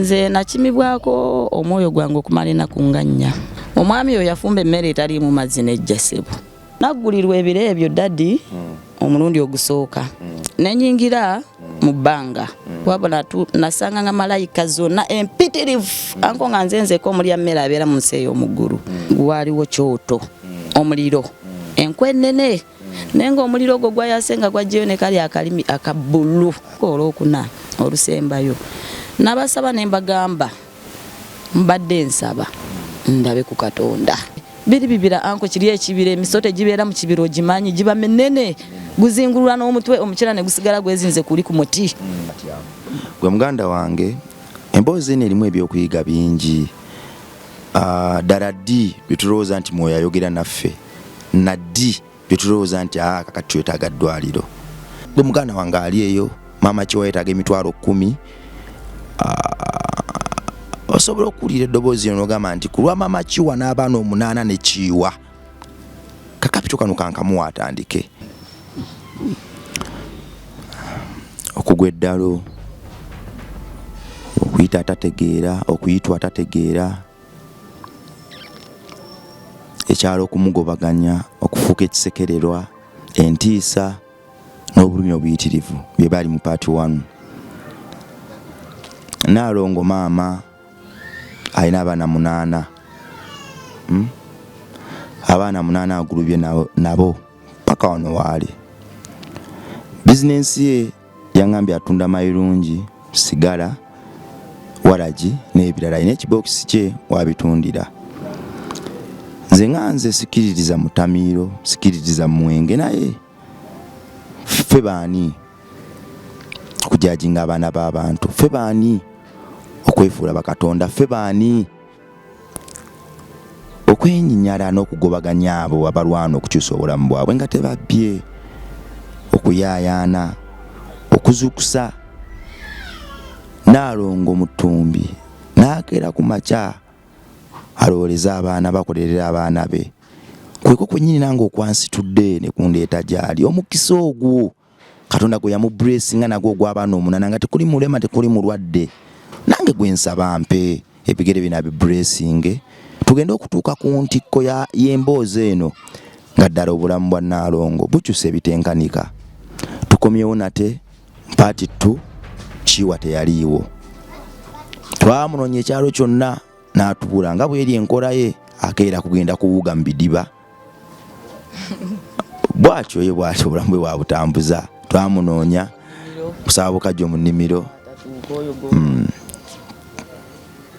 nze nakimibwako omwoyo gwange okumalina kunganya. Omwami oyo yafumba emmere etali mu mazzi n'ejjasebo. Naggulirwa ebire ebyo daddi omulundi ogusooka. Nenyingira mu bbanga. Wabula nasanga nga malayika zonna empitirivu. Anko nga nzenzeko omulya mmere abeera mu nsi ey'omuggulu. Waaliwo kyoto, omuliro, enkwenene. Nenga omuliro gwo gwayasenga gwajjeyo ne kali akalimi akabbulu olwokuna olusembayo. Nabasaba ne mbagamba mbadde nsaba ndabe ku Katonda. Biri bibira anko kiri ekibira emisote gibeera mu kibiro gimanyi giba menene guzingulwa n'omutwe omukira ne gusigala gwezinze kuli ku muti. Gwe muganda wange emboozi erimu ebyokuyiga bingi. Ddala ddi byetulowooza nti mwoyo ayogera naffe, naddi byetulowooza nti kakati twetaaga ddwaliro. Gwe muganda wange ali eyo maama kiwa yeetaaga emitwalo 10. Osobola okuwulira eddoboozi lino n'ogamba nti ku lwa maama kiwa n'abaana 8 ne kiwa kakapito kano kankamuwa atandike okugwa eddalo, okuyita atategeera, okuyitwa atategeera, ekyalo okumugobaganya, okufuuka ekisekererwa, entiisa n'obulumi obuyitirivu bye bali mu paati 1. Naalongo maama alina abaana 8. Abaana 8 agulubye nabo paka wano waali. Bizinensi ye yangambye atunda mayirungi, sigala, waragi n'ebirala. Alina ekibokisi kye wabitundira. Nze nga nze sikiririza mutamiiro, sikiririza mwenge, naye ffe baani okujajinga abaana b'abantu? Ffe baani okwefuula bakatonda? Ffe baani okwenyinyala n'okugobaganya abo abalwana okukyusa obulamu bwabwe nga tebabbye, okuyaayaana, okuzukusa? Naalongo mu ttumbi n'akeera ku makya alowooleza abaana, bakolerera abaana be. Kweko kwennyini nange okwansitudde ne kundeeta gy'ali. Omukisa ogwo Katonda gwe yamubulesinga nagwo ogw'abaana 8 nga tekuli mulema tekuli mulwadde. Nange gwe nsaba mpe ebigere bino abibulesinge tugende okutuuka ku ntikko y'emboozi eno nga ddala obulamu bwa Naalongo bukyuse ebitenkanika. Tukomyewo nate paati 2 kiwa teyaliiwo. Twamunoonya ekyalo kyonna n'atubula nga bw'eri enkola ye akeera kugenda kuwuga mu bidiba. Bwatyo ye bwatyo obulamu bwe bwabutambuza. Twamunoonya kusaba bukajjo mu nnimiro.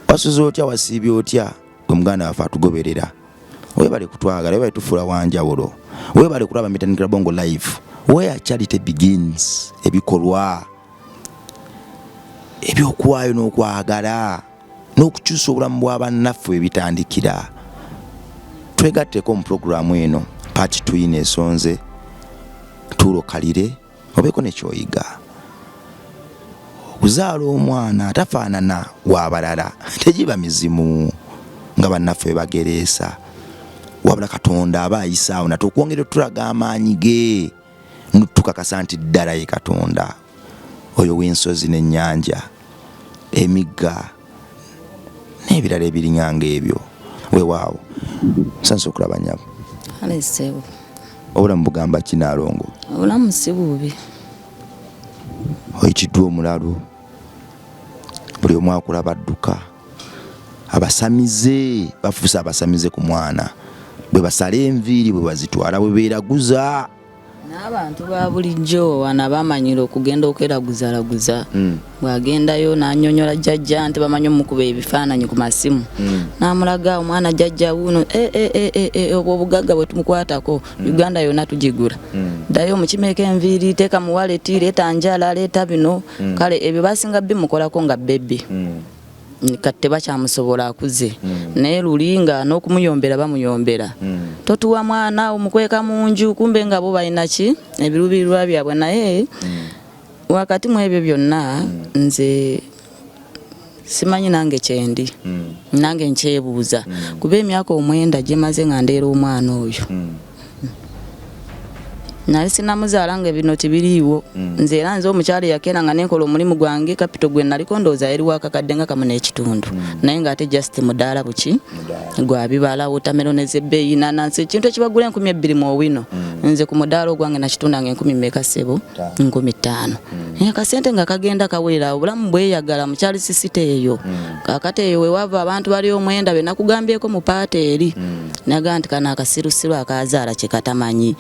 Wasuze otya, wasiibye otya? Gwe muganda waffe atugoberera. Weebale kutwagala, weebale tufuula wanjawulo, weebale kulaba mitandikira Bongo Live. Where charity begins, ebikolwa ebyokuwaayo n'okwagala n'okukyusa obulamu bw'abannaffe ebitandikira. Twegatteko mu puroguramu eno paati 2 n'esonze, tuulokalire obeeko ne kyoyiga. Okuzaala omwana atafaanana w'abalala tegiba mizimu nga bannaffe bagereesa, wabula Katonda aba ayisaawo nate okwongera otulaga amaanyi ge tukakasa nti ddala ye Katonda oyo w'ensozi n'ennyanja, emigga n'ebirala ebiriŋŋanga ebyo. Weewaawo sanso okulaba nnyabo. Alesebo obulamu bugamba ki Naalongo? Obulamu si bubi. Oyikiddwa omulalu, buli omu akulaba adduka. Abasamize bafuuse abasamize ku mwana, bwe basala enviiri bwe bazitwala bwe beeraguza. N'abantu ba bulijjo wana bamanyira okugenda okweraguza. Bw'agendayo n'annyonnyola jjajja nti bamanyi omukuba ebifaananyi ku masimu. N'amulaga omwana jjajja wuuno obwo obugagga bwe tumukwatako Uganda yonna tugigula. Ddayo mukimeeko enviiri, teeka mu waleti, leeta njala, leeta bino. Kale ebyo basinga bimukolako nga bebbi. Kati tebakyamusobola akuze. Naye lulinga n'okumuyombera bamuyombera. Totuwa mwana omukweka mu nju kumbe nga bo balina ki ebiruubirirwa byabwe. Naye wakati mu ebyo byonna nze simanyi nange kyendi. Nange nkyebuuza kuba emyaka 9 gye maze nga ndeera omwana oyo. nali sinamuzaala nga bino tibiriiwo nze era nze omukyala yakera nga nenkola omulimu gwange kapito gwe naliko ndowooza yali wakakadde nga kamu n'ekitundu naye ng'ate just mudaala buki gwa bibala watermelon ez'ebbeeyi inanansi ekintu ekibagula 2,000 mu owino nze ku mudaala ogwange nakitundanga 10 mmeka ssebo 15 akasente nga kagenda kawerera obulamu bweyagala mukyali sisite eyo kakati eyo wewava abantu bali omwenda be nakugambyeko mu paata eri naga nti kana akasirusiru akazaala kye katamanyi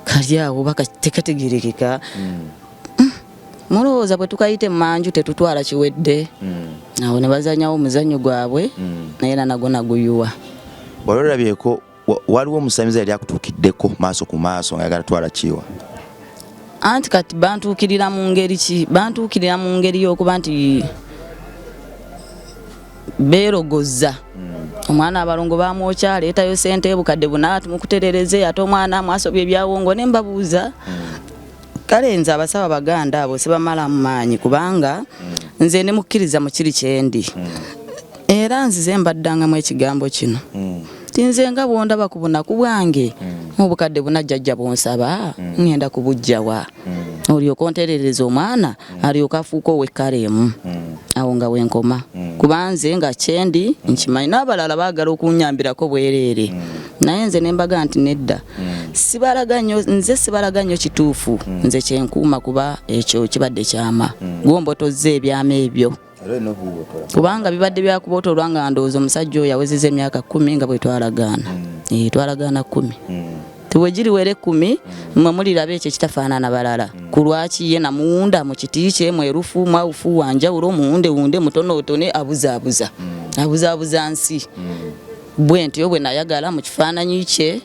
kali awo bakategerekeka mulowooza bwe tukayite manju tetutwala kiwedde awo ne bazanyawo omuzannyo gwabwe naye nago naguyuwa olwolabyeko waliwo omusamiza yali akutuukiddeko maaso ku maaso nga yagala twala kiwa anti kati bantuukirira mu ngeri ki bantuukirira mu ngeri y'okuba nti beerogoza omwana abalongo bamwokya aleetayo sente bukadde bunaatu mukuterereze ate omwana amwasobye ebyawongo ne mbabuuza kale nze abasaba baganda abo sibamala mu maanyi kubanga nze ne mukkiriza mu kiri kyendi era nzize mbaddangamu ekigambo kino tinze nga bwondaba ku bunaku bwange obukadde bunajjajja bwonsaba ngenda kubujjawa olyoka onterereza omwana alyoka afuuka owekkalemu awo nga wenkoma kubanze nga kyendi nkimanyi n'abalala baagala okunyambirako bwereere naye nze nembaga nti nedda nze sibalaga nnyo kituufu nze kyenkuuma kuba ekyo kibadde kyama gwombotozza ebyama ebyo kubanga bibadde byakubotolwa nga ndowooza omusajja oyo awezeza emyaka 10 nga bwe twalagaana twalagaana 10 tiwe giriwere 10 mwe muliraba ekyo kitafaanana balala ku lwaki ye namuwunda mu kiti kye mwerufu mwawufu wanjawulo muwundewunde mutonootone abuzaabuza nsi bwe ntyo bwe nayagala mu kifaananyi kye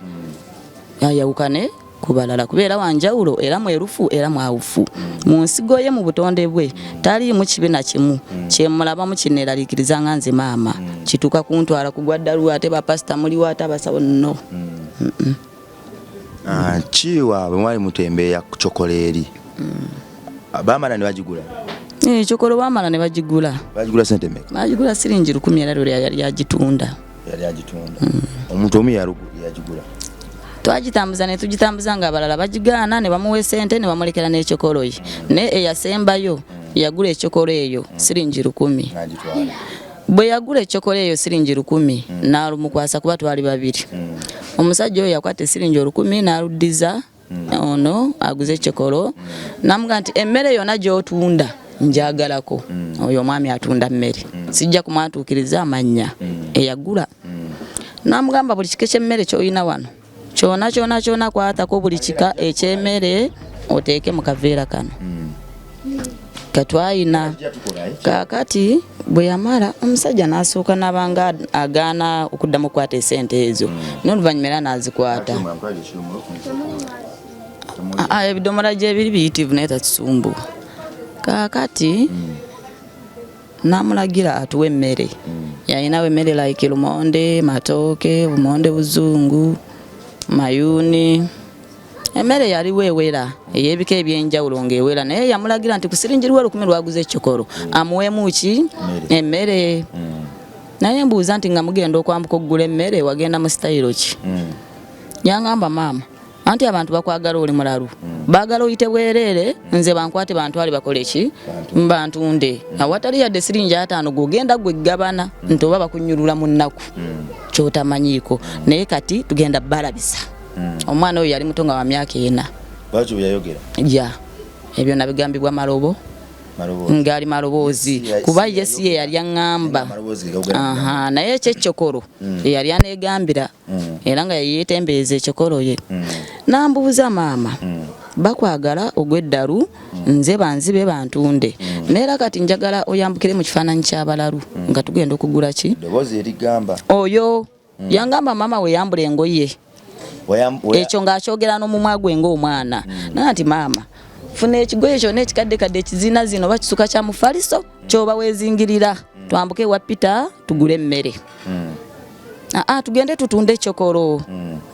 ayawukane ku balala kubeera wanjawulo era mwerufu era mwawufu mu nsigo ye mu butonde bwe taliimu kibi na kimu kyemulabamu kineeraliikiriza nga nze maama kituuka kuntwala kugwa ddalu ate bapasita muliwo ate abasawo nno kiwa bwe mwali mutembeeya ku chokoleeri baamala ne bagigula chokolo baamala ne bagigula sente mmeka bagigula siringi 10 era lwe yali agitunda omuntu omu yagigula twagitambuza ne tugitambuza nga abalala bagigaana ne bamuwa sente ne bamulekera n'ekyokolo ye ne eyasembayo yagula ekyokolo eyo siringi 10 bwe yagula ekyokolo eyo siringi 10 n'alumukwasa kuba twali babiri omusajja oyo yakwata siringi 10 n'aluddiza ono aguze ekyokolo namuga nti emmere yonna gy'otunda njagalako oyo omwami atunda mmere sijja kumwatuukiriza amannya eyagula namugamba buli kika ky'emmere ky'olina wano kyona kwatako buli kika eky'emmere oteeke mu kaveera kano katwayina kakati bwe yamala omusajja n'asooka n'abanga agaana okuddamu okukwata esente ezo n'oluvannyuma era n'azikwata ebidomola gyebiri biyitivu naye takisumbuwa kakati namulagira atuwe emmere yalinawo emmere like lumonde matooke bumonde buzungu mayuni emmere yaliwo ewera ey'ebika ebyenjawulo ng'ewera naye yamulagira nti ku siringi 10 lwaguze ekyokolo amuweemu ki emmere naye mbuuza nti nga mugenda okwambuka okugula emmere wagenda mu sitayiro ki yangamba maama anti abantu bakwagala oli mulalu baagala oyite bwereere nze bankwate bantwale bakole ki mbantunde awatali yadde siringi 5 gogenda gwegabana nti oba bakunyulula mu nnaku kyotamanyiiko naye kati tugenda balabisa omwana oyo yali muto nga wa myaka 4 lwaki yayogera ebyo nabigambibwa malobo ngali maloboozi kuba yesi ye yali aŋŋamba naye ekyekyokolo yali aneegambira era nga yeyeetembeeza ekyokolo ye nambuuza maama bakwagala ogw'eddalu nze banzibe bantunde neera kati njagala oyambukire mu kifaananyi ky'abalalu nga tugenda okugula ki oyo yangamba maama weyambula engoye ekyo ng'akyogera n'omumwa gwe ng'omwana naye nti maama funa ekigoye kyonna ekikaddekadde ekizina zino bakisuka kya mufaliso kyoba weezingirira twambuke ewa Peter tugule emmere tugende tutunde ekyokolo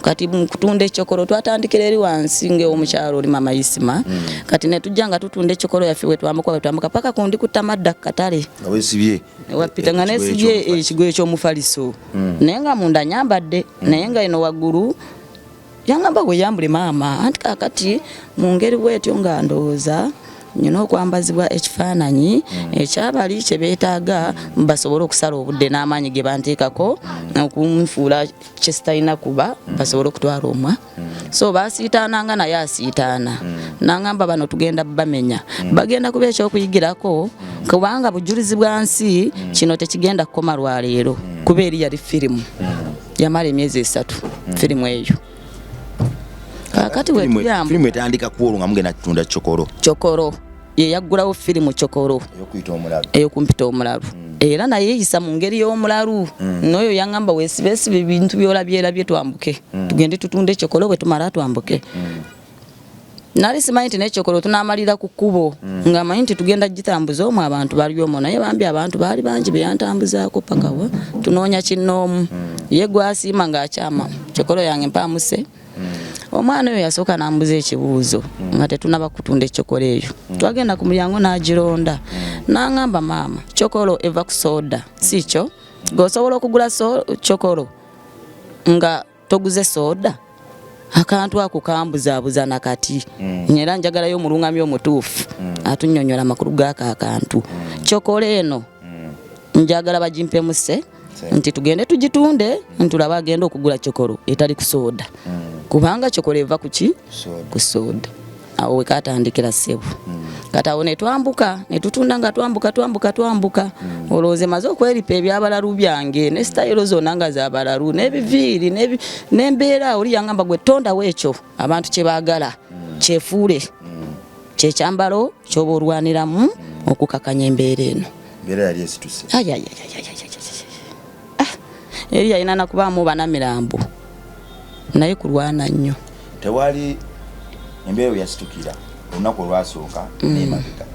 kati kutunda ekyokolo twatandikira eri wansi ng'omukyalo oli mama Isima kati ne tujja nga tutunda ekyokolo yaffe wetwambuka paka kundi kutamadda katale ewa Peter nga nesibye ekigoye ky'omufaliso naye nga munda nyambadde naye nga eno waggulu yangamba gwe yambule maama anti kakati mu ngeri bwetyo nga ndowooza nyina okwambazibwa ekifaananyi ekyabali kye beetaaga basobole okusala obudde n'amaanyi ge banteekako okunfuula kye sitalina kuba basobole okutwala omwa so baasiitaananga naye asiitaana n'angamba bano tugenda bamenya bagenda kuba ekyokuyigirako kubanga bujulizi bwa nsi kino tekigenda kukoma lwaleero kuba eri yali firimu yamala emyezi 3 firimu eyo kakati firimu etandika kuolwo nga mugenda kutunda Chokoro ye yaggulawo firimu Chokoro eyokumpita omulalu era naye yeyisa mu ngeri y'omulalu n'oyo yangamba weesibesibe ebintu byolabye twambuke tugende tutunde Chokoro bwe tumala twambuke nali simanyi nti n'Echokoro tunaamalira ku kkubo nga manyi nti tugenda gitambuza omwo abantu bali omwo naye bambi abantu baali bangi beyantambuzaako pakawa tunoonya kinnoomu ye gwasiima ng'akyama Chokoro yange mpaamuse omwana oyo yasooka n'ambuza ekibuuzo nga tetunaba kutunda Chokoro eyo twagenda ku mulyango n'agironda n'angamba maama Chokoro eva ku soda si kyo ng'osobola okugula Chokoro nga toguze soda akantu ako kambuzaabuza nakati era njagalayo omulungamya omutuufu atunnyonnyola amakulu g'ako akantu Chokoro eno njagala bagimpemu se nti tugende tugitunde ntulaba agenda okugula Chokoro etali ku soda kubanga Chokoro eva kuki ku soda awo wekatandikira ssebo kati awo ne twambuka ne tutunda nga twambuka olowooza maze okweripa ebyabalalu byange ne sitayiro zonna nga z'abalalu n'ebiviiri n'embeera oli yangamba gwe tondawo ekyo abantu kye baagala kyefuule kyekyambalo ky'oba olwaniramu okukakanya embeera eno yali esituse eri yalina nakubaamu banamirambo naye kulwana nnyo tewali embeera yasitukira olunaku olwasooka n'emabega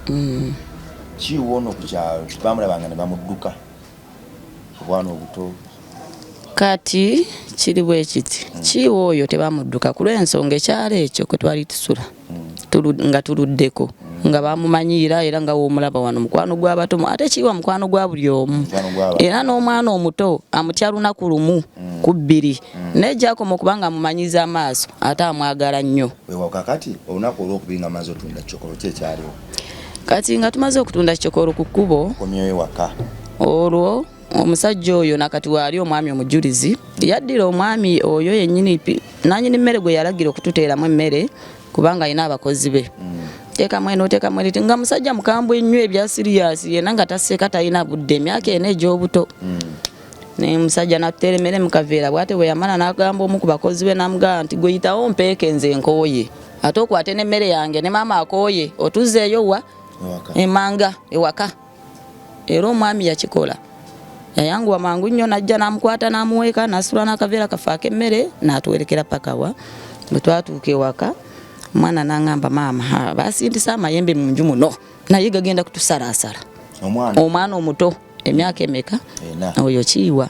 kiwono ku kyalo bamulabanga ne bamudduka obwana obuto kati kiri bwe kiti kiwo oyo tebamudduka ku lw'ensonga ekyalo ekyo kwe twali tusula nga tuluddeko nga bamumanyiira era nga woomulaba wano mukwano gw'abato ate kiwa mukwano gwa buli omu era n'omwana omuto amutya lunaku lumu ku 2 nejjakoma okubanga amumanyiza amaaso ate amwagala nnyo kakati olunaku olwokubiri nga maze otunda Chokoro kyekyaliwo kati nga tumaze okutunda Chokoro ku kkubo komyeyo waka olwo omusajja oyo nakati waali omwami omujulizi yaddira omwami oyo yennyini nanyini mmere gwe yalagira okututeeramu emmere kubanga alina abakozi be teekamu eno teekamu eno nga musajja mukambwe nnyo ebya siriyasi yena nga taseeka talina budde emyaka ena egy'obuto ne musajja natuteera emmere mu kaveera bw'ate bwe yamala n'agamba omu ku bakozi be n'amugamba nti gwe yitawo mpeeke nze nkooye ate okwate n'emmere yange ne maama akooye otuzzeeyo wa emanga ewaka era omwami yakikola yayanguwa mangu nnyo najja n'amukwata n'amuweeka n'asula n'akaveera kafaako emmere n'atuwerekera pakawa bwe twatuuka ewaka omwana n'angamba maama basindisa amayembe mu nju muno naye gagenda kutusalaasala omwana omuto emyaka emeka oyo kiiwa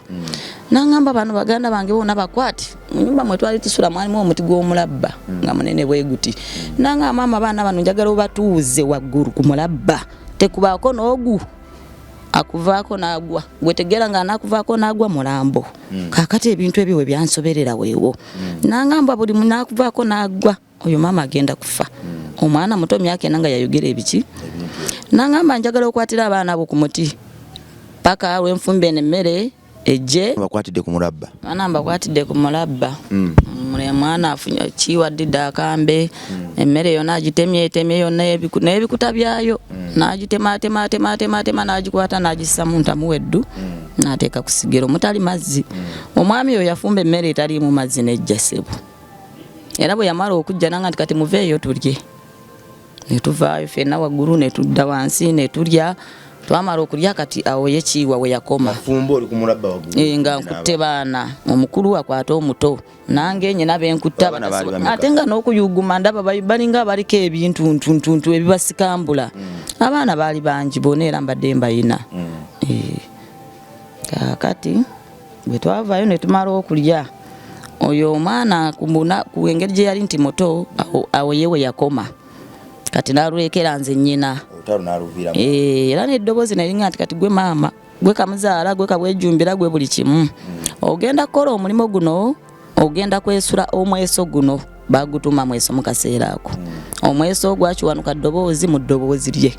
n'angamba bano baganda bange bonna bakwati mu nnyumba mwe twali tusula mwalimu omuti gw'omulabba nga munene bwe guti n'angamba maama baana bano njagala obatuuze waggulu ku mulabba tekubaako n'ogu akuvaako n'agwa gwe tegeera nga anakuvaako n'agwa mulambo kakati ebintu ebyo we byansoberera weewo n'angamba buli munaakuvaako n'agwa oyo maama agenda kufa omwana muto myaka ena nga yayogera ebiki n'angamba njagala okwatira abaana abo ku muti paka lwenfumbe n'emmere ejje bakwatidde ku mulabba bakwatidde ku mulabba mwana afunya kiwadde akambe emmere yonna agitemye yonna n'ebikuta byayo n'agitema n'agikwata n'agissa mu ntamu weddu n'ateeka ku sigero mutali mazzi omwami oyo yafumba emmere etaliimu mazzi n'ejja ssebo era bwe yamala okujja nanga nti kati muveeyo tulye ne tuvaayo ffenna waggulu ne tudda wansi ne tulya twamala okulya kati awo ye kiiwa we yakoma nga nkutte baana omukulu akwata omuto nange nyina benkutta ate nga n'okuyuguma ndaba balinga abaliko ebintu ntuntuntu ebibasikambula abaana baali bangi bona era mbadde mbayina kakati bwe twavaayo ne tumala okulya oyo omwana ku engeri gye yali nti muto awo ye we yakoma kati n'alulekera nze nnyina era n'eddoboozi nalinga nti kati gwe maama gwe kamuzaala gwe kabwejumbira gwe buli kimu ogenda kukola omulimu guno ogenda kwesula omweso guno bagutuma mweso mukaseera ako omweso gwakiwanuka ddoboozi mu ddoboozi lye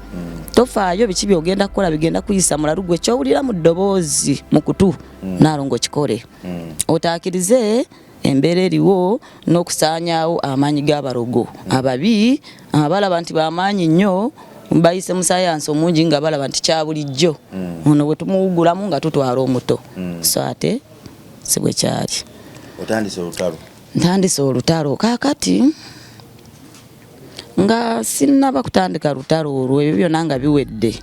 tofaayo biki byogenda kukola bigenda kuyisa mulalu gwe kyowulira mu ddoboozi mu kutu naalongo kikole otaakirize embeera eriwo n'okusaanyaawo amaanyi g'abarogo ababi abalaba nti bamaanyi nnyo bayise mu sayansi omungi nga balaba nti kya bulijjo ono bwe tumuwugulamu nga tutwala omuto so ate si bwe kyali. Ntandise olutalo kaakati nga sinnaba kutandika lutalo olwo ebyo byonna nga biwedde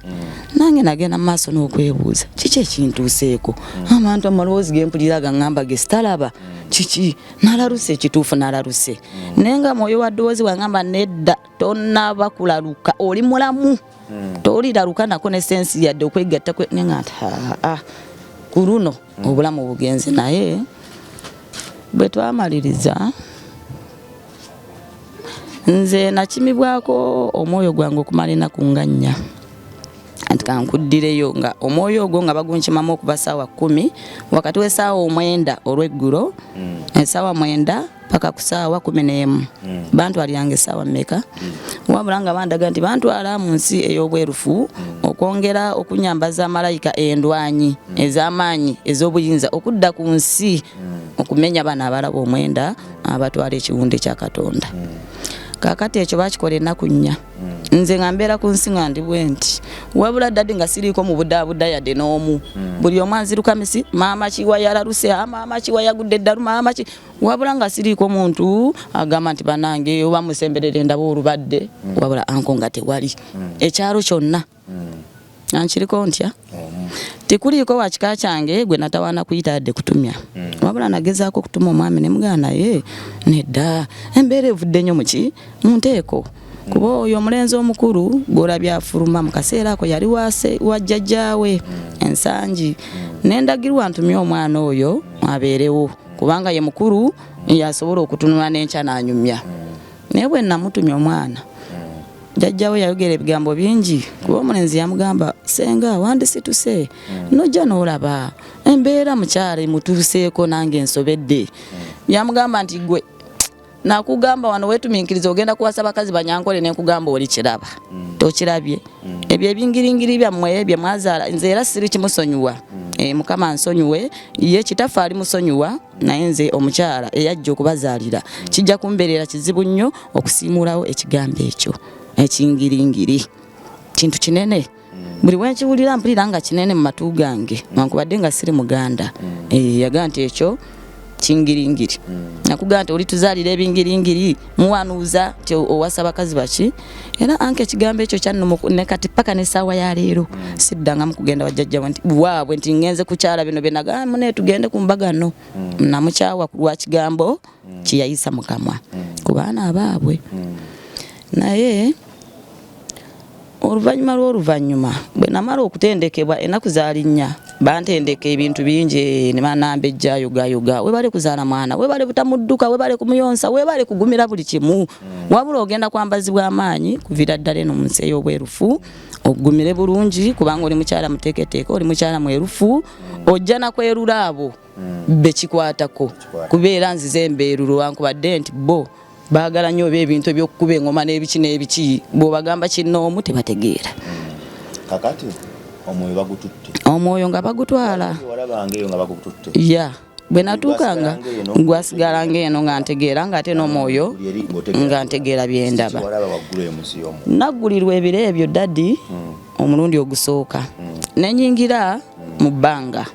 nange nagenda mu maaso n'okwebuuza kiki ekintuuseeko abantu amalowoozi gempulira gaŋŋamba ge sitalaba kiki nalaluse ekituufu nalaluse naye nga mwoyo wa ddoboozi wangamba nedda tonnaba kulaluka oli mulamu toliraluka nako ne sensi yadde okwegatta nenga nti ku luno obulamu bugenze naye bwe twamaliriza nze nakimibwako omwoyo gwange okumala ennaku nga 4 anti kankuddireyo nga omwoyo ogwo nga bagunkimamu okuva ssaawa 10 wakati w'essaawa 9 olw'eggulo essaawa 9 paka ku ssaawa 11 bantwaliranga essaawa mmeka wabula nga bandaga nti bantwala mu nsi ey'obwerufu okwongera okunyambaza malayika endwanyi ez'amaanyi ez'obuyinza okudda ku nsi okumenya bana abalaba omwenda abatwala ekiwunde kya Katonda. Kakati ekyo bakikola ennaku 4 nze nga mbeera ku nsi nga ndi bwe nti wabula ddadi nga siriiko mu budaabuda yadde n'omu buli omu anziruka misi maama kiwa yalaluse maama kiwa yagudde eddalu maama ki wabula nga siriiko muntu agamba nti banange oba musemberere ndaba olubadde wabula anko nga tewali ekyalo kyonna ankiriko ntya tekuliiko wakika kyange gwe natawaana kuyita yadde kutumya wabula nagezaako okutuma omwami ne mugana naye nedda embeera evudde nnyo muki munteeko kuba oyo omulenzi omukulu gw'olabye afuluma mu kaseera ako yali wa jjajjaawe ensangi nendagirwa ntumye omwana oyo abeerewo kubanga ye mukulu yasobola okutunula n'enkya n'anyumya naye bwe namutumya omwana jjajjaawe yayogera ebigambo bingi kuba omulenzi yamugamba senga wandisituse nojja n'olaba embeera mukyala emutuuseeko nange ensobedde yamugamba nti gwe nakugamba wano wetuminkiriza ogenda kuwasa bakazi banyankole nenkugamba oli kiraba tokirabye ebyo ebingiringiri byammwe bye mwazaala nze era siri kimusonyiwa mukama nsonyiwe ye kitaffe ali musonyiwa naye nze omukyala eyajja okubazaalira kijja kumbeerera kizibu nnyo okusiimulawo ekigambo ekyo ekingiringiri kintu kinene buli wenkiwulira mpulira nga kinene mu matu gange wankubadde nga siri muganda yaga nti ekyo kingiringiri nakugamba nti oli tuzaalira ebingiringiri muwanuuza ti owasa bakazi baki era anke ekigambo ekyo kyannuma kati paka n'essaawa ya leero siddangamu kugenda wajjajjawe nti waabwe nti ngenze kukyala bino bye nagamba mune tugende ku mbaga no namukyawa ku lwa kigambo kiyayisa mu kamwa ku baana abaabwe naye oluvannyuma lw'oluvannyuma bwe namala okutendekebwa ennaku zaali 4 bantendeka ebintu bingi ne banamba ejja yoga webale kuzaala mwana webale butamudduka webale kumuyonsa webale kugumira buli kimu wabula ogenda kwambazibwa amaanyi kuviira ddala eno mu nsi ey'obwerufu ogumire bulungi kubanga oli mukyala muteeketeeke oli mukyala mwerufu ojja nakwerula abo bekikwatako kubeera nzize embeerulo wankubadde nti bo baagala nnyo oba ebintu ebyokukuba engoma n'ebiki n'ebiki bw'obagamba kinnoomu tebategeera. Kakati omwoyo bagututte. Omwoyo nga bagutwala. Walabangeyo nga bagututte. Ya bwe natuukanga gwasigala ng'eno nga ntegeera ng'ate n'omwoyo nga ntegeera bye ndaba. Naggulirwa ebiro ebyo ddadi omulundi ogusooka ne nnyingira mu bbanga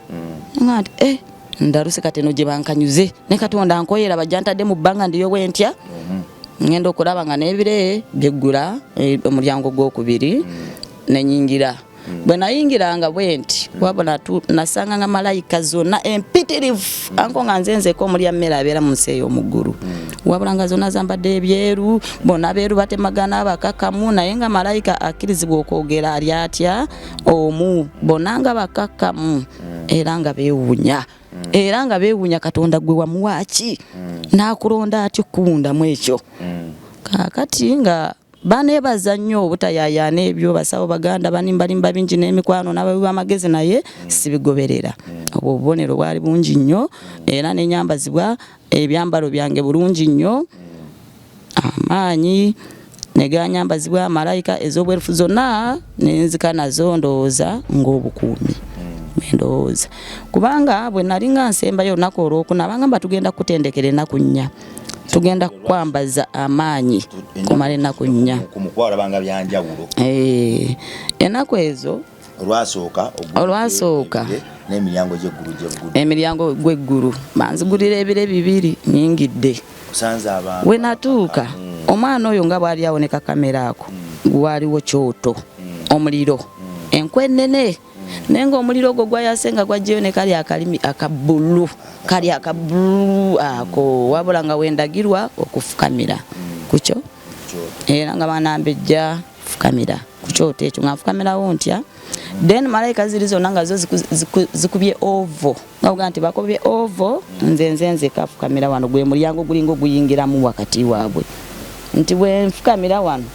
nga nti ndaruse kati no gye bankanyuze ne Katonda ankoyera bajja ntadde mu bbanga ndiyo bwentya ngenda okulaba nga n'ebire byeggula omulyango gw'okubiri ne nnyingira bwe nayingiranga bwenti wabona nasanga nga malayika zonna empitirivu anko nga nzenzeko omulya mmere abeera mu nsi ey'omuggulu wabula nga zonna zambadde ebyeru bonna beeru batemagana abakakkamu naye nga malayika akkirizibwa okwogera ali atya omu bonna nga bakakkamu era nga beewuunya era nga beewuunya Katonda gwe wamuwaaki n'akulonda atyo okuwundamu ekyo kakati nga banebaza nnyo obutayayaana ebyo basawo baganda banimbalimba bingi n'emikwano n'abawi b'amagezi naye sibigoberera. Obwo obubonero bwali bungi nnyo era n'enyambazibwa ebyambalo byange bulungi nnyo, amaanyi ne ganyambazibwa malayika ez'obwerufu zonna nenzika nazo ndowooza ng'obukuumi ndowooza. Kubanga bwe nali nga nsembayo olunaku olwokuna bangamba tugenda kutendekera ennaku nnya, tugenda kwambaza amaanyi kumala ennaku nnya kumukwala banga byanjawulo. Ennaku ezo olwasooka emiryango gw'eggulu banzigulira ebire bibiri nyingidde. We natuuka omwana oyo nga bwali awoneka kamera ako waliwo kyoto omuliro enkwenene nenga omuliro ogwo gwayasenga gwajjeyo ne kali akalimi akabbulu ako wabula nga wendagirwa okufukamira kukyo era nga banambejja fukamira ku kyoto ekyo nga nfukamirawo ntya. Then malayika ziri zonna nga zo zikubye ovo nga uga nti bakubye ovo nze kafukamira wano gwe mulyango gulingo guyingiramu wakati waabwe nti bwe nfukamira wano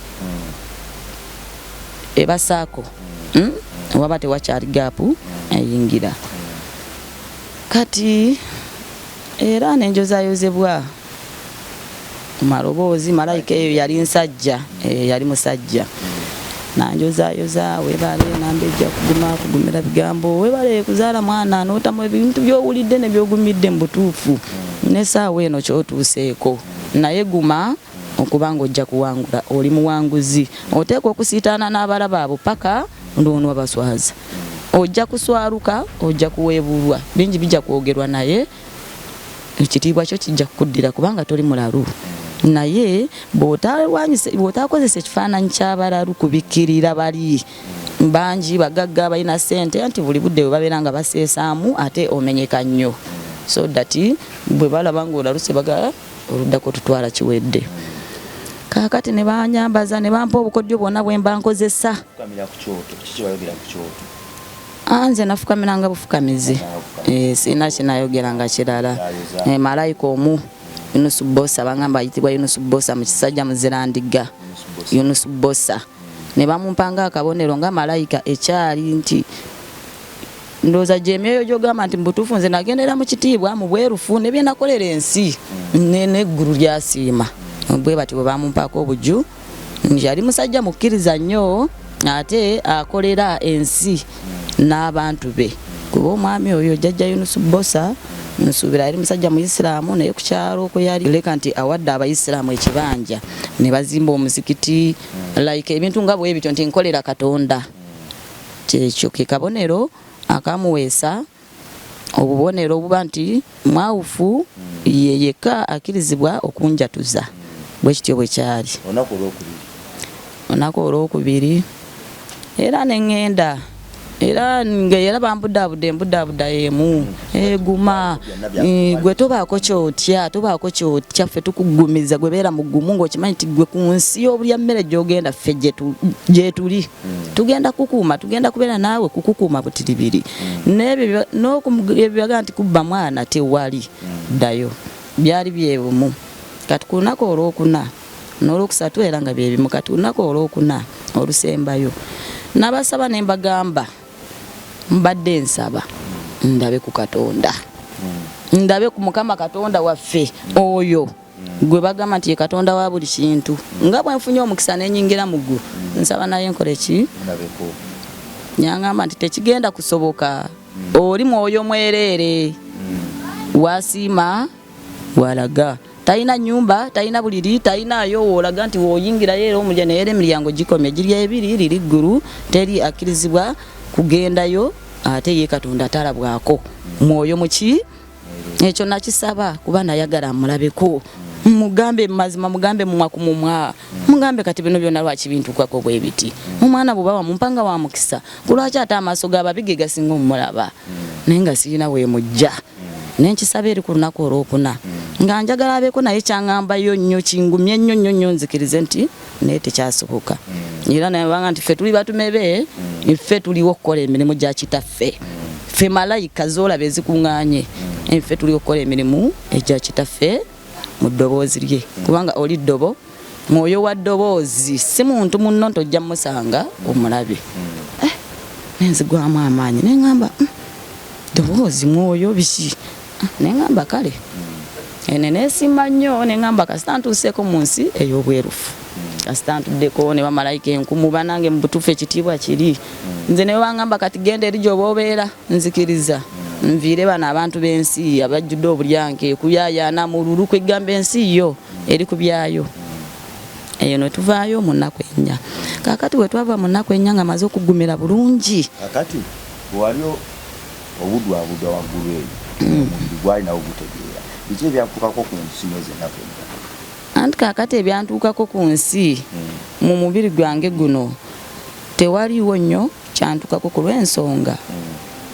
ebasaako waba tewakyali gaapu eyingira kati era nenjozayozebwa maloboozi. Malayika eyo yali nsajja, yali musajja nanjozayoza webale nambejja kugumira bigambo webale kuzaala mwana notamu ebintu byowulidde ne byogumidde mu butuufu nesaawa eno kyotuuseeko naye guma okubanga ojja kuwangula oli muwanguzi. Oteekwa okusiitaana n'abalaba abo paka ndono abaswaza ojja kuswaluka ojja kuweebulwa bingi bijja kwogerwa naye ekitiibwa kyo kijja kukuddira kubanga toli mulalu. Naye bw'otaakozesa ekifaananyi ky'abalalu kubikkirira bali bangi bagagga balina ssente nti buli budde bwe babeera nga baseesaamu ate omenyeka nnyo so that bwe balaba ng'olaluse baga oluddako tutwala kiwedde. Kaakati ne banyambaza ne bampa obukodyo bwonna bwe mba nkozesa. Nze nafukamiranga bufukamizi sina kinayogeranga kirala. Malayika omu Yunusu Bosa bangamba ayitibwa Yunusu Bosa mu kisajja muzirandiga Yunusu Bosa ne bamumpanga akabonero nga malayika ekyali nti ndoza jemyeyo jogamba nti mbutufu nze nagendera mu kitiibwa mu bwerufu ne byenakolera ensi n'eggulu lyasiima bwe bati bwe bamumpako obuju yali musajja mukkiriza nnyo ate akolera ensi n'abantu be kuba omwami oyo jjajja Yunusu Bosa nsuubira yali musajja mu Isiraamu naye ku kyalo okwo yali leka nti awadde abayisiraamu ekibanja ne bazimba omuzikiti like ebintu nga bwe bityo nti nkolera Katonda. Kyekyo ke kabonero akamuweesa obubonero obuba nti mwawufu yeyeka akirizibwa okunjatuza bwe kityo bwe kyali onaku olwokubiri era neŋŋenda era ngera bambudda emu eguma gwe tobaako kyotya ffe tukugumiza gwe beera mugumu ng'okimanyi nti gwe ku nsi obulya mmere gy'ogenda ffe gyetuli tugenda kukuuma tugenda kubeera naawe kukukuuma butiribiri n'ebyo n'okubyaga nti kubba mwana tewali ddayo byali byebumu. Kati ku lunaku olwokuna n'olwokusatu era nga byebimu kati ku lunaku olwokuna olusembayo n'abasaba ne mbagamba mbadde nsaba ndabe ku Katonda ndabe ku Mukama Katonda waffe oyo gwe bagamba nti ye Katonda wa buli kintu nga bwe nfunye omukisa n'enyingira mu ggulu nsaba naye nkole ki nyangamba nti tekigenda kusoboka oli mwoyo mwereere wasiima walaga talina nyumba talina buliri talinayo woolaga nti woyingira yeera omulya naye emiryango gikomye giri ebiri liri ggulu teri akkirizibwa kugendayo ate ye Katonda talabwako mwoyo muki ekyo nakisaba kuba nayagala amulabeko mugambe mazima mugambe mumwa mugambe kati bino byonna lwaki bintukako bwe biti omwana bwe bawa mumpanga wa mukisa kulwaki ate amaaso g'ababige gasinga omulaba naye nga sirina we mujja nenkisaba eri ku lunaku olwokuna nga njagala abeeko naye kyangambayo nnyo kingumye nnyo nzikirize nti naye tekyasoboka era nabanga nti ffe tuli batumebe ffe tuliwo okukola emirimu gya kitaffe ffe malayika zoolaba ezikuŋŋaanye ffe tuliwo okukola emirimu egya kitaffe mu ddoboozi lye kubanga oli ddobo mwoyo wa ddoboozi si muntu munno tojja musanga omulabe nenzigwamu amaanyi neŋŋamba ddoboozi mwoyo biki neŋŋamba kale ene neesimba nnyo neŋŋamba kasita ntuuseeko mu nsi ey'obwerufu kasita ntuddeko ne bamalayika enkumu banange mu butuufu ekitiibwa kiri nze ne baŋŋamba kati genda eri gy'oba obeera nzikiriza nviire bano abantu b'ensi abajjudde obulyanke kuyaayaana mu lulu kwegamba ensi yo eri ku byayo eyo ne tuvaayo mu nnaku ennya kaakati we twava mu nnaku ennya nga maze okugumira bulungi kakati waliyo obudwabudwa waggulu eyo omubiri gwalinawo gutegeera biki ebyantukako ku nsi mwezi ennaku ennya anti kaakati ebyantuukako ku nsi mu mubiri gwange guno tewaliiwo nnyo kyantukako ku lw'ensonga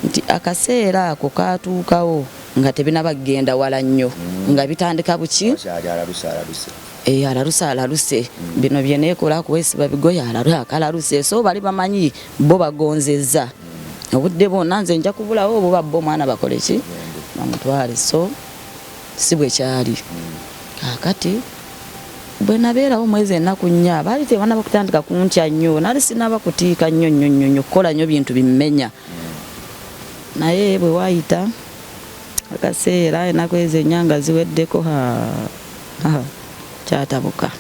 nti akaseera ako kaatuukawo nga tebinaba kgenda wala nnyo nga bitandika buki alaluse bino bye neekola kuweesiba bigoye akalaluse so bali bamanyi bo bagonzezza obudde bonna nze nja kubulawo obuba bo mwana bakole ki bamutwale so si bwe kyali kaakati bwe nabeerawo mwezi ennaku nnya baali tebanaba kutandika kuntya nnyo nali sinaba kutiika nnyo kukola nnyo bintu bimmenya naye bwe waayita akaseera ennaku ezo ennya nga ziweddeko kyatabuka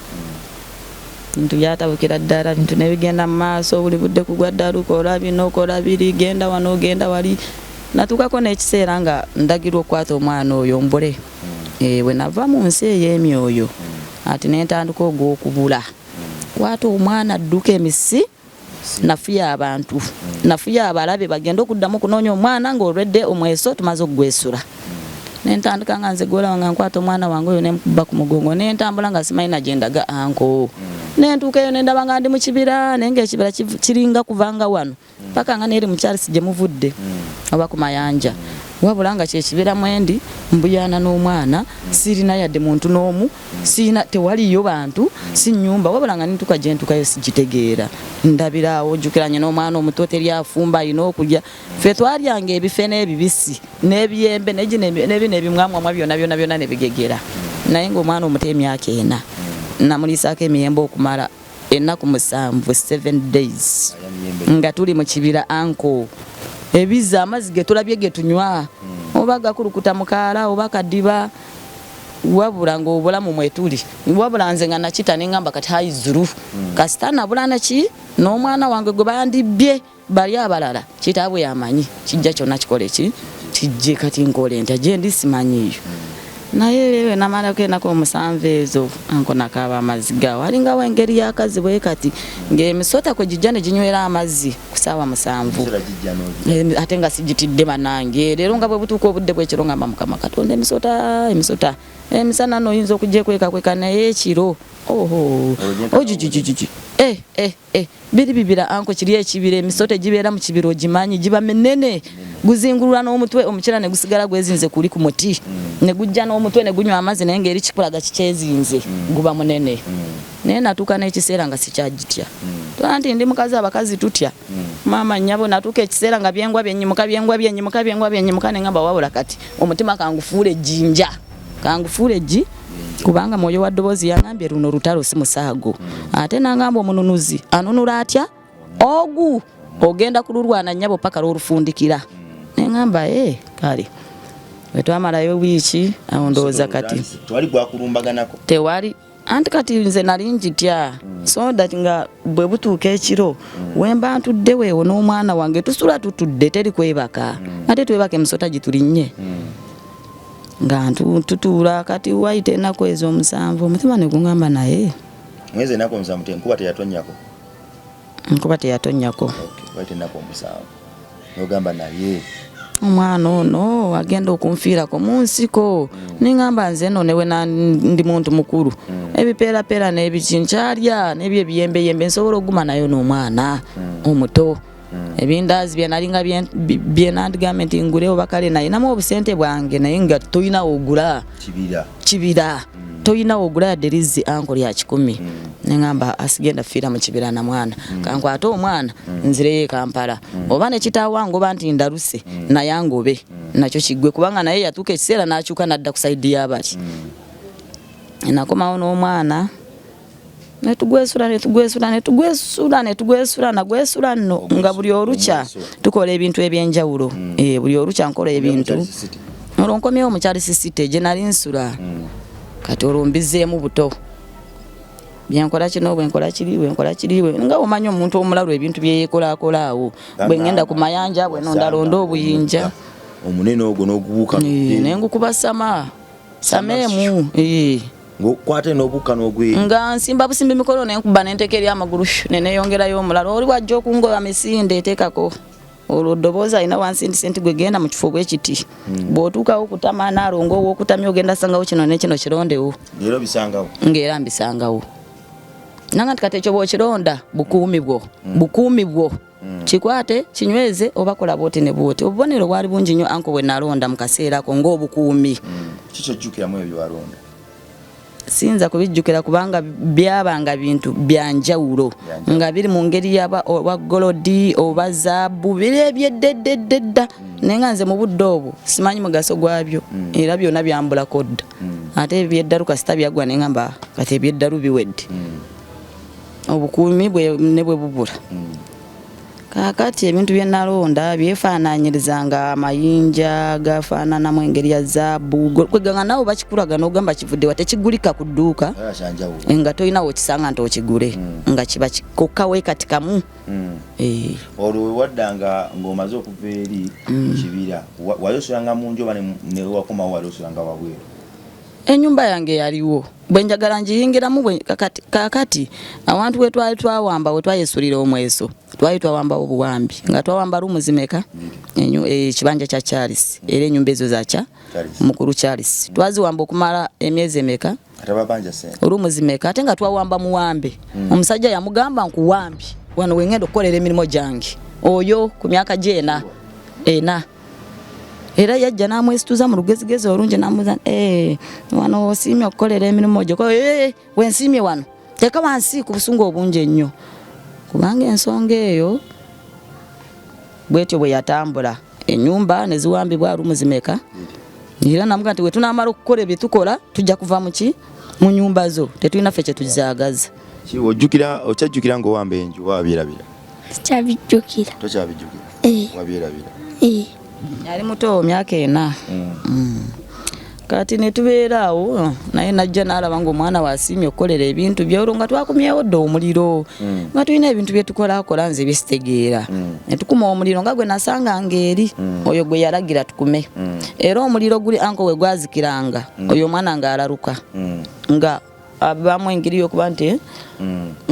bintu byatabukira ddala bintu nebigenda mu maaso buli budde kugwa ddala okola bino okola biri genda wano genda wali natuukako n'ekiseera nga ndagirwa okukwata omwana oyo mbule bwe nava mu nsi ey'emyoyo ati nentandika ogw'okubula kwata omwana adduka emisi nafuya abantu nafuya abalabe bagenda okuddamu kunoonya omwana ng'olwedde omweso tumaze okugwesula nentandika nga nze gola nga nkwata omwana wange oyo nemukuba ku mugongo nentambula nga simanyi na gyendaga anko nentuuka eyo nendaba nga ndi mu kibira naye ng'ekibira kiringa kuvanga wano paka nga neeri mu Charles gye muvudde oba ku mayanja wabula nga kyekibira mwendi mbuyana n'omwana sirina yadde muntu n'omu sirina tewaliyo bantu si nnyumba wabula nga nintuka gye ntukayo sigitegeera ndabiraawo ojjukiranye n'omwana omuto teri afumba alina okulya ffe twalyanga ebife n'ebibisi n'ebiyembe nebino ebimwamwamwa byonna ne bigegera naye ng'omwana omuto emyaka 4 namuliisaako emiyembe okumala ennaku 7 days nga tuli mu kibira anko ebiza amazzi ge tulabye ge tunywa oba gakulukuta mukaala oba kadiba wabula ng'obulamu mwetuli wabula nze nga nakita neŋŋamba kati hayi zuru kasita nabula naki n'omwana wange gwe bandibye bali abalala kitaabwe yamanyi kijja kyonna kikole ki kijje kati nkole ntya gye ndi simanyiyo naye namalako ennaku 7 ezo anko nakaaba amazzi gawo alingawo engeri y'akazi bwe kati ng'emisota kwe gijja ne ginywera amazzi ku ssaawa 7 ate nga sigitidde banange leero nga bwe butuuka obudde bwekiro ngamba mukama katonda emisota emisana noyinza okugyekwekakweka naye ekiro ojujujujujju biri bibira anko kiri ekibira emisota egibeera mu kibira ogimanyi giba minene guzingulula n'omutwe omukira ne gusigala gwezinze kuli ku muti ne gujja n'omutwe ne gunywa amazzi naye ng'eri kikulaga kikyezinze guba munene naye natuuka n'ekiseera nga sikyagitya tola nti ndi mukazi abakazi tutya maama nnyabo natuuka ekiseera nga byengwa byenyimuka neŋŋamba wabula kati omutima kangufuula ejjinja kangufuula eggi kubanga mwoyo wa ddoboozi yaŋambye luno lutalo si musaago ate nangamba omununuzi anunula atya ogu ogenda kululwana nnyabo paka lwolufundikira neŋŋamba kale wetwamalayo wiiki awo ndowooza kati tewali anti kati nze nali njitya so that nga bwe butuuka ekiro wemba ntudde weewo n'omwana wange tusula tutudde teri kwebaka ate twebaka emisota gitulinnye nga tutuula kati wayita ennaku ezo 7 omutima ne guŋŋamba naye mwezi ennaku 7 enkuba teyatonnyako wayita ennaku 7 n'ogamba naye omwana ono agenda okunfiirako mu nsiko neŋŋamba nze eno newe ndi muntu mukulu ebipeerapeera n'ebiki nkyalya n'ebyo ebiyembeyembe nsobola okuguma nayo n'omwana omuto ebindaazi byenalinga byenandigambe nti ngulewo bakale naye namu obusente bwange naye nga toyinawo ogula kibira toyinawo ogula yadde lizzi anko lya 10 neŋŋamba asigenda fiira mu kibira na mwana kankwate omwana nzireyo Kampala oba ne kitaawa ngoba nti ndaluse naye angobe nakyo kiggwe kubanga naye yatuuka ekiseera n'akyuka n'adda ku sayidi y'abali nakomawo n'omwana netugwesula nno nga buli olukya tukola ebintu ebyenjawulo. Buli olukya nkola ebintu. Olwo nkomyewo mu Charles City gye nali nsula. Kati olwo mbizeemu buto. Byenkola kino bwenkola kiri nga omanyi omuntu omulalu ebintu bye yeekolakola awo. Bwe ngenda ku mayanja bwe ndalonda obuyinja. Omunene ogwo n'ogubuuka. Nengukuba sameemu. Ngokwate n'obuuka n'ogwe. Nga nsimba busimbi mikolo nenkuba nenteka eri amagulu neneyongerayo omulalo. Oli wajja okungoba misinde eteekako. Olwo ddoboozi alina wansenti gwe genda mu kifo bwe kiti. Bw'otuukawo okutama naalongo ow'okutamya ogenda sangawo kino ne kino kirondewo. Ng'era mbisangawo. Nanga nti kati ekyo bw'okironda bukuumi bwo. Kikwate kinyweze oba kola bwoti ne bwoti. Obubonero bwali bungi nnyo anko bwe nalonda mu kaseera ako ng'obukuumi. Kiki ojjukiramu ebyo walonda? Sinza kubijjukira kubanga byabanga bintu byanjawulo nga biri mu ngeri oba golodi oba zaabu biri ebyeddedda nenga nze mu budde obwo simanyi mugaso gwabyo era byonna byambulako dda ate ebyeddalu kasita byagwa nengamba kati ebyeddalu biwedde obukuumi ne bwe bubula. Kakati ebintu bye nalonda byefaananyirizanga amayinja gafaananamu engeri ya zaabu kweganga nawe bakikulaga n'ogamba kivudde wa tekigulika ku dduuka nga tolina wekisanga nti okigule nga kiba kikokkawe kati kamu. Olwo waddanga ng'omaze okuva eri mu kibira wali osulanga mu nju oba ne wakomawo wali osulanga wabweru? Ennyumba yange yaliwo bwe njagala njiyingiramu kakati awantu we twali twawamba we twayesulira omweso twali twawamba obuwambi nga twawamba rumu zimeka ekibanja kya Charles era ennyumba ezo zacha mukulu Charles twaziwamba okumala emyezi emeka rumu zimeka ate nga twawamba muwambe omusajja yamugamba nkuwambi wano wengenda okukolera emirimu gyange oyo ku myaka gyena era yajja namwesituza mu lugezigezi olungi namuza wano osiimye okukolera emirimu gyo wensiimye wano teka wansi ku busungu obungi ennyo kubanga ensonga eyo bwetyo bwe yatambula ennyumba ne ziwambibwa rumu zimeka era namuga nti we tunamala okukola bye tukola tujja kuva mu nyumba zo tetulina ffe kye tuzaagaza. Okyajjukira ng'owamba enju wabyerabira? Tokyabijjukira. Wabyerabira? Yali muto myaka 4. Kati ne tubeera awo naye najja n'alaba ng'omwana wasiimye okukolera ebintu by'olwo nga twakumyewo dda omuliro nga tulina ebintu bye tukolakola nze bisitegeera ne tukuma omuliro nga gwe nasanganga eri oyo gwe yalagira tukume era omuliro guli anko we gwazikiranga oyo omwana ng'alaluka nga abamu engeri yokuba nti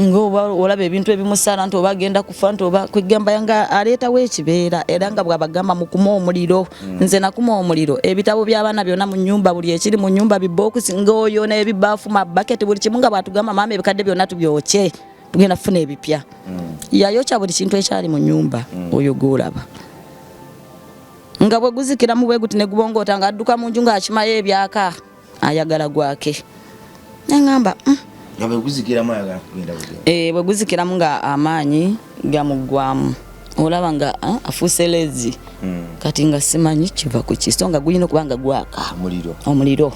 ng'oba olaba ebintu ebimusala nti oba agenda kufa nti oba kwegamba yanga aleetawo ekibeera era nga bw'abagamba mukuma omuliro nze nakuma omuliro ebitabo by'abaana byonna mu nnyumba buli ekiri mu nnyumba bibookusi ng'oyo n'ebibaafu mabaketi buli kimu nga bwatugamba maama ebikadde byonna tubyokye tugenda kufuna ebipya yayokya buli kintu ekyali mu nnyumba oyo gw'olaba nga bwe guzikiramu bwe guti ne gubongoota nga adduka mu nju ng'akimayo ebyaka ayagala gwake. Nengamba bwe guzikiramu nga amaanyi gamugwamu olaba nga afuuse lezi kati nga simanyi kiva ku kiso nga gulina okuba nga gwaka omuliro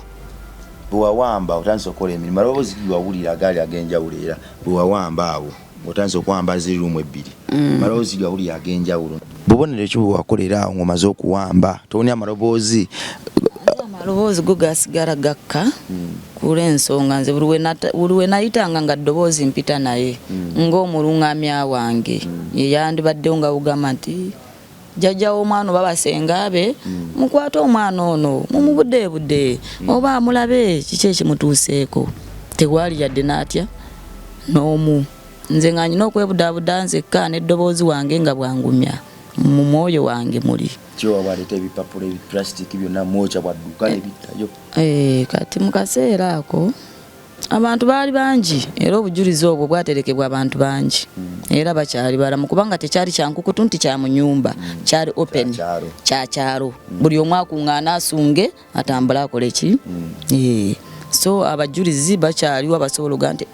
bwe wawamba otandise okukola emirimu alaboozi wawulira agaali ag'enjawulo era bwe wawamba abo otandise okuwamba ziri rumu 2 amaloboozi gawulira ag'enjawulo bubonero ki bwe wakolera awo ng'omaze okuwamba towunya amaloboozi? Amaloboozi go gasigala gakka kula ensonga nze buli we nayitanga nga ddoboozi mpita naye ng'omuluŋŋamya wange ye yandibaddewo nga bugamba nti jjajja w'omwana oba basenga be mukwate omwana ono mumubuddeebudde oba amulabe kiki ekimutuuseeko tewali yadde n'atya n'omu nze nga nyina okwebudaabuda nzekka n'eddoboozi wange nga bwangumya mu mwoyo wange muli waleeta ebipapula ebiplastic byonna mwokya bwadduka nebittayo. Kati mu kaseera ako abantu baali bangi era obujulizi obwo bwaterekebwa abantu bangi era bakyali balamu kubanga tekyali kyankukutu nti kya mu nnyumba kyali open kyakyalo buli omu akuŋŋaana asunge atambule akole ki. So abajulizi bakyaliwo abasobola oga nti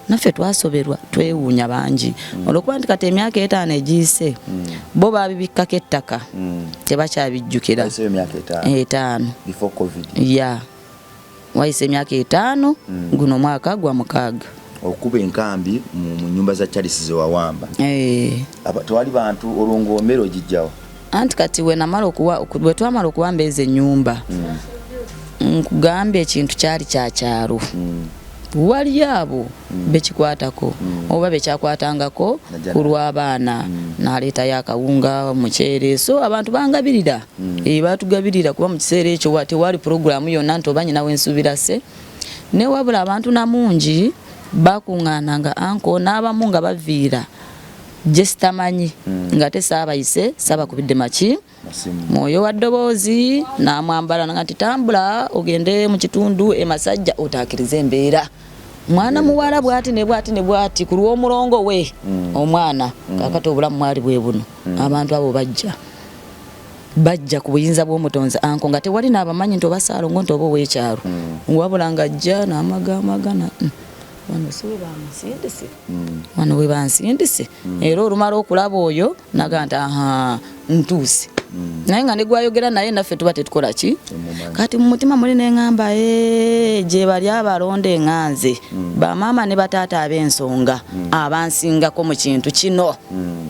naffe twasoberwa twewuunya bangi olwokuba nti kati emyaka 5 egiyise bo babibikkako ettaka tebakyabijjukira 5 before COVID wayise emyaka 5 guno mwaka gwa 6 okuba enkambi mu nyumba za Charles ze wawamba tewali bantu olwongoomero ogijjawo anti kati bwe twamala okuwamba ezo ennyumba nkugambye ekintu kyali kyakyalo wali abo bekikwatako oba bekyakwatangako ku lw'abaana n'aleetayo akawunga muceere so abantu bangabirira batugabirira kuba mu kiseera ekyo tewali puroguramu yonna nti oba nyina wensuubira se ne wabula abantu namungi bakuŋŋaananga anko n'abamu nga baviira gye sitamanyi nga tesaabayise sabakubidde maki mwoyo wa ddoboozi n'amwambala nga nti tambula ogende mu kitundu emasajja otaakiriza embeera mwana muwala bwati ne bwati ku lw'omulongo we omwana kakati obulamu mwali bwe buno abantu abo bajja ku buyinza bw'omutonzi anko nga tewali n'abamanyi nti oba Saalongo nti oba ow'ekyalo wabula ng'ajja n'amagana wano si we bamusindise wano we bansindise era olumala okulaba oyo naga nti ntuuse naye nga negwayogera naye naffe tuba tetukola ki kati mu mutima muli neŋŋamba gye bali abalonda eŋŋanze bamaama ne bataata ab'ensonga abansingako mu kintu kino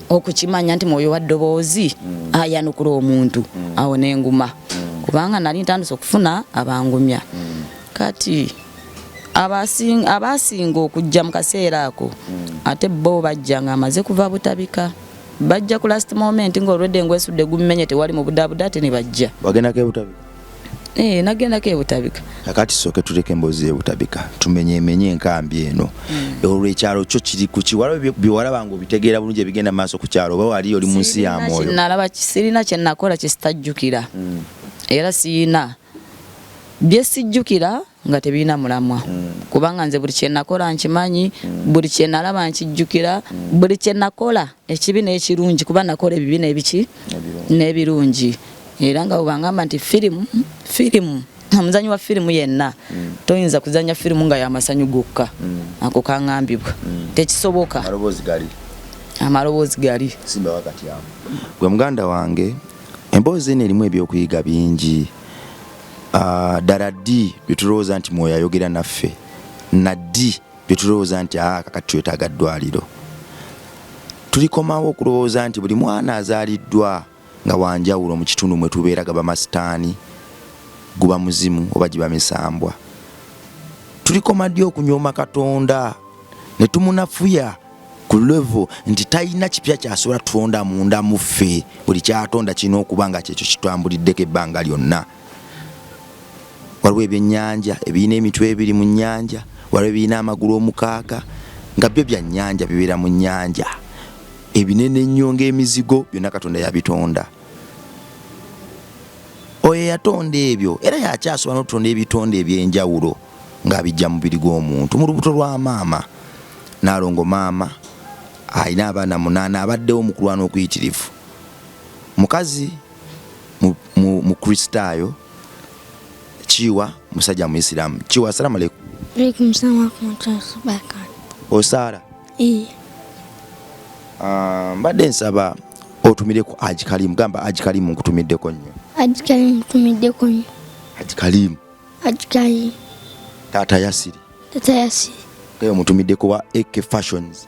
okukimanya nti mwoyo wa ddoboozi ayanukula omuntu awo n'enguma kubanga nali ntandise okufuna abangumya kati abasinga okujja mu kaseera ako ate bo bajja nga amaze kuva butabika bajja ku last moment ng'olwedde ngwesudde gumenye tewali mu budabuda ate ne bajja wagendako ebutabika nagendako ebutabika kakati soke tuleke emboozi ebutabika tumenyemenye enkambi eno olw'ekyalo kyo kiri ku kiwalo biwalaba nga obitegeera bulungi ebigenda maaso ku kyalo oba wali oli mu nsi ya mwoyo sirina kye nakola kye sitajjukira era siyina bye sijjukira nga tebiina mulamwa kubanga nze buli kye nakola nkimanyi buli kye nalaba nkijjukira buli kye nakola ekibi n'ekirungi kuba nakola ebibi n'ebiki n'ebirungi era nga bwangamba nti firimu omuzanyi wa firimu yenna toyinza kuzanya firimu nga y'amasanyu gokka ako kaŋŋambibwa tekisoboka amaloboozi gali simba wakati awo gwe muganda wange emboozi eno erimu ebyokuyiga bingi ddala ddi byetulowooza nti mwoyo ayogera naffe na ddi byetulowooza nti kakati twetaaga ddwaliro tulikomawo okulowooza nti buli mwana azaaliddwa nga wanjawulo mu kitundu mwe tubeera gaba masitaani guba muzimu oba giba misambwa tulikoma ddi okunyooma Katonda ne tumunafuya ku level nti talina kipya kyasobola tutonda munda mu ffe buli kyatonda kirina okuba nga kyekyo kitwambuliddeko ebbanga lyonna waliwo ebyennyanja ebirina emitwe ebiri mu nnyanja waliwo ebirina amagulu omukaaga nga byo bya nnyanja bibeera mu nnyanja ebinene ennyo ng'emizigo byonna Katonda yabitonda oyo yatonda ebyo era yakyasobola n'okutonda ebitonda ebyenjawulo ng'abijja mu mubiri gw'omuntu mu lubuto lwa maama Naalongo maama alina abaana 8 abaddewo mu kulwana okuyitirivu mukazi mu kristaayo Chiwa musajja muisiramu Chiwa assalamu alaykum Alaikum salaam wa Osara mbadde nsaba otumire ku Haji Karim gamba Haji Karim nkutumiddeko nnyo Haji Karim nkutumiddeko nnyo Haji Karim Tata Yasiri kayo mutumiddeko wa AK Fashions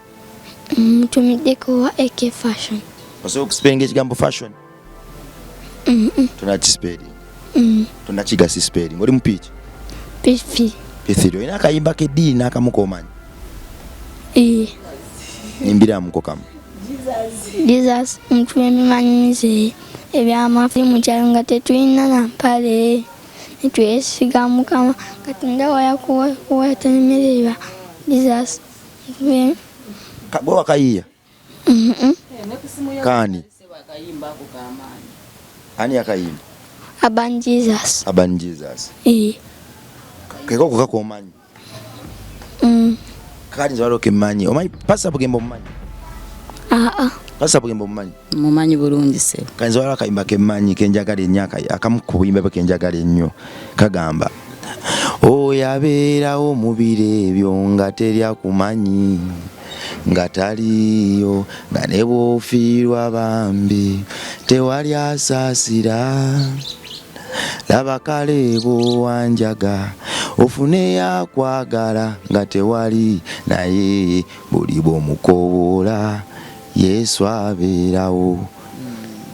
mutumiddeko wa AK Fashion osobola okusipenga ekigambo fashion tunakisperi tunakigasi speri ngoli mupichi P3 olina akayimba keddiini n'akamu k'omanyi nimbiramu kamu Jesus ntwemimanyize ebyamafimu kyalo nga tetulina na mpale netwesiga Mukama Katonda wayakuwatemerera Jesus gwe wakayiya kani ani akayimba Aban Jesus keko kukakomanyi kali nzwalo kemanyi omanyi pasa bugembo omanyi pasa bugembo omanyi mumanyi bulungi se kanzwalo akayimba kemanyi kenjagala ennyo akamu ku buyimba bwe kenjagala ennyo kagamba oyabeerawo mu biro ebyo nga terya kumanyi nga taliyo nga ne bw'ofiirwa bambi tewali asaasira laba kale bwo wanjaga ofune yakwagala nga tewali naye buli bw'omukoola Yesu abeerawo.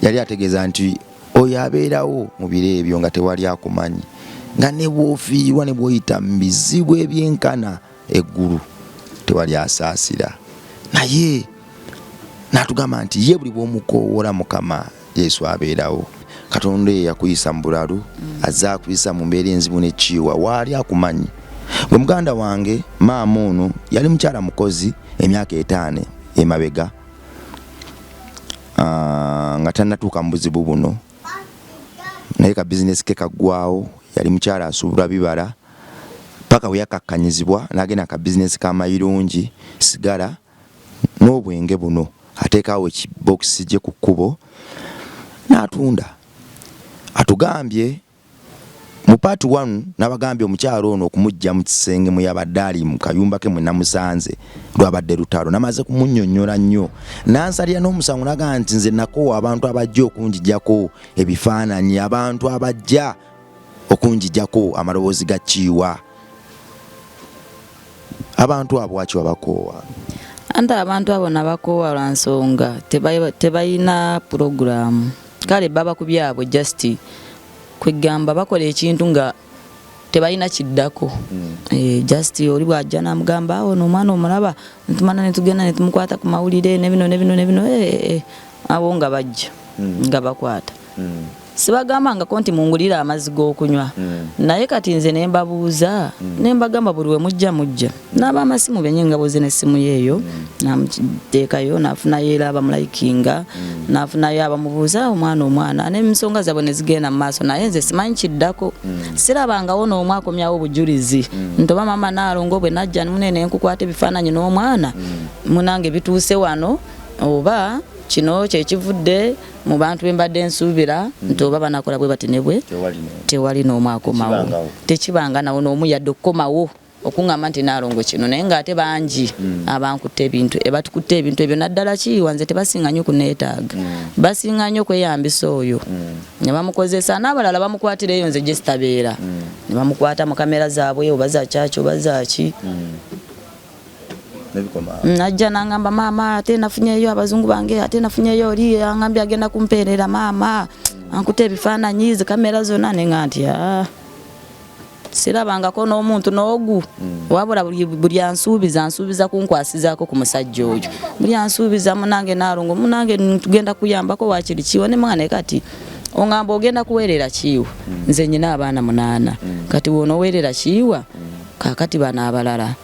Yali ategeeza nti oyo abeerawo mu biro ebyo nga tewali akumanyi, nga ne bw'ofiirwa ne bw'oyita mu bizibu ebyenkana eggulu tewali asaasira, naye n'atugamba nti ye buli bw'omukoowoola Mukama Yesu abeerawo. Katonda ye yakuyisa mu bulalu, azze akuyisa mu mbeera enzibu n'ekkiiwa, waali akumanyi. Gwe muganda wange maama ono yali mukyala mukozi emyaka 5 emabega, nga tannatuuka mu buzibu buno, naye ka bizinesi ke kaggwawo. Yali mukyala asuubula bibala paka we yakakkanyizibwa n'agenda ka bizinesi k'amayirungi sigala n'obwenge buno, ateekawo ekibokisi gye ku kkubo n'atunda. Atugambye mu part 1 n'abagambye omukyalo ono okumujja mu kisenge mu yabadde ali mu kayumba ke mwe namusanze lwabadde lutalo, namaze kumunnyonnyola nnyo n'ansalira n'omusango n'agamba nti nze nakoowa abantu abajja okunjijjako ebifaananyi, abantu abajja okunjijjako amaloboozi ga kiiwa. Abantu abo wakiwa bakoowa? Anda abantu abo nabakoowa lwa nsonga tebalina puroguramu, kale baba ku byabwe just kwegamba bakola ekintu nga tebalina kiddako. Just oli bwajja n'amugamba ono omwana omulaba ntumana ne tugenda ne tumukwata ku mawulire ne bino abo nga bajja nga bakwata. Sibagamba nga konti mungulira amazzi g'okunywa, naye kati nze ne mbabuuza ne mbagamba buli we mujja n'abamasimu benye nga boze n'essimu yeeyo namuteekayo n'afunayo era abamulayikinga n'afunayo abamubuuza omwana n'emisonga zaabwe ne zigenda mu maaso, naye nze simanyi kiddako. Sirabangawo n'omu akomyawo obujulizi nti oba maama Naalongo bwe najja munene nkukwata ebifaananyi n'omwana munange bituuse wano oba kino kyekivudde mu bantu bembadde nsuubira nti oba banakola bwe bati ne bwe tewali n'omu akomawo. Tekibanga nawo n'omu yadde okukomawo okuŋŋamba nti Naalongo kino, naye ng'ate bangi abankutte ebintu ebatukutte ebintu ebyo. Naddala kiiwa nze tebasinga nnyo kuneetaaga, basinga nnyo kweyambisa oyo ne bamukozesa, n'abalala bamukwatira eyo nze gye sitabeera ne bamukwata mu kamera zaabwe oba za kyaki oba zaaki. Najja n'angamba maama ate nafunyeyo abazungu bange, ate nafunyeyo oli angambye agenda kumpeerera maama ankutte ebifaananyi kamera zonna, ne nga nti sirabangako n'omuntu n'ogu wabula buli ansuubiza kunkwasizaako ku musajja oyo, buli ansuubiza munange Naalongo munange tugenda kuyambako wakiri kiiwa. Ne mwana kati ongamba ogenda kuweerera kiiwa, nze nyina abaana 8 kati wonooweerera kiiwa kakati bana abalala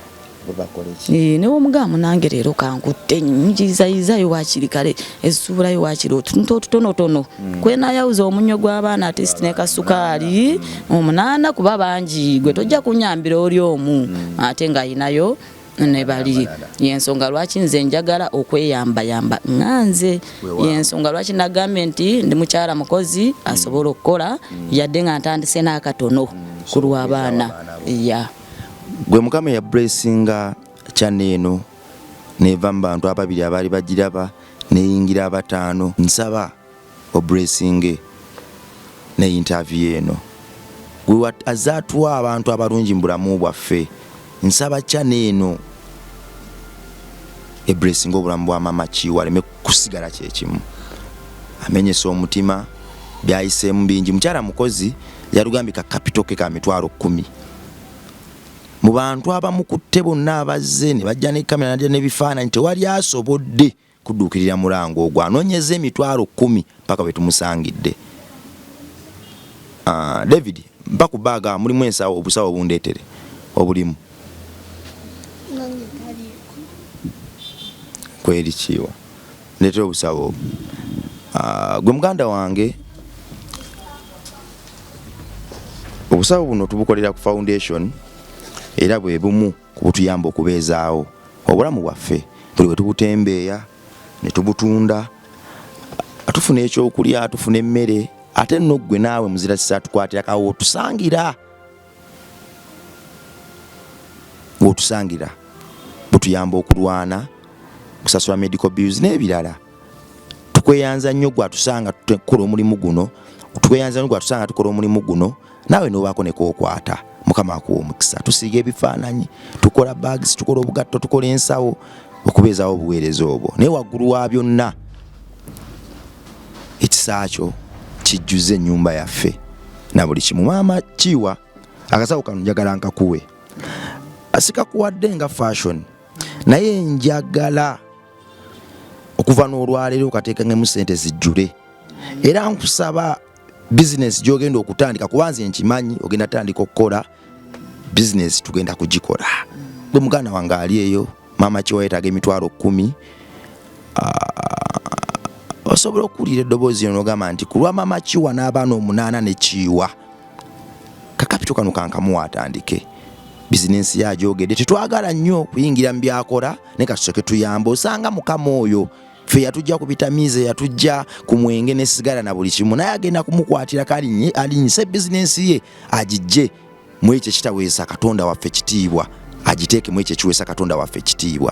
niwo mugamu nange leero kankutte njizayizayo wakiri kale essuubulayo wakiri otuntu otutonotono kwenayawuza omunnyo gw'abaana ate ne kasukaali 8 kuba bangi gwe tojja kunyambira oli omu ate ng'ayinayo ne bali. Yensonga lwaki nze njagala okweyambayamba nganze, yensonga lwaki nagambye nti ndi mukyala mukozi asobola okukola yadde nga ntandise n'akatono ku lw'abaana. Gwe Mukama ya blessinga kyaneeno neva mu bantu ababiri abaali bagiraba neyingira 5. Nsaba oblessinge ne interview eno gwe azatuwa abantu abalungi mu bulamu bwaffe. Nsaba kyaneeno eblessinga obulamu bwa mama Kiiwa aleme kusigala kyekimu, amenyesa omutima byayiseemu bingi. Mukyala mukozi yalugambye ka kapito ke ka $10,000 mu bantu abamukutte bonna abazze ne bajja ne kamera n'ebifaananyi tewali asobodde kudduukirira mulango ogwo, anoonyeza $10,000 paka bwe tumusangidde. David mpa ku baaga mulimu ensawo, obusawo obundeetere obulimu kweri Kiiwa ndeetera obusawo. Gwe muganda wange obusawo buno tubukolera ku foundation era bwe bumu kubutuyamba okubeezaawo obulamu bwaffe. Buli bwe tubutembeeya ne tubutunda atufuna ekyokulya, atufuna emmere, ate nno ggwe naawe muzira kisatukwatira kawo otusangira. Otusangira butuyamba okulwana, kusasula medical bills n'ebirala. Tukweyanza nnyo gwe atusanga tukola omulimu guno tweyanza ngo atusanga tukola omulimu guno nawe nobako ne kokwata mukama akuwa omukisa tusiga ebifaananyi tukola bags tukola obugatto tukola ensawo okubeezaawo obuweereza obwo naye waggulu wa byonna ekisakyo kijjuze ennyumba yaffe na buli kimu. Maama Kiwa akasawo kano njagala nkakuwe asikakuwadde nga fashion naye njagala okuva n'olwaleero okateekangemu ssente zijjule era nkusaba business gy'ogenda okutandika kubanza nkimanyi ogenda tandika okukola business tugenda kugikola gwe muganda wange ali eyo Maama Kiwa yeetaaga emitwalo 10 osobola okuwulira eddoboozi lino n'ogamba nti ku lwa Maama Kiwa n'abaana 8 ne Kiwa kakapito kano kankamuwa atandike business ya gyogedde tetwagala nnyo kuyingira mu byakola naye katusoke tuyamba osanga mukama oyo ffe yatujja ku bitamiize yatujja ku mwenge ne sigala na buli kimu naye agenda kumukwatira alinyise business ye agijje mu ekyo kitaweesa Katonda waffe kitiibwa agiteeke mu ekyo kiweesa Katonda waffe kitiibwa.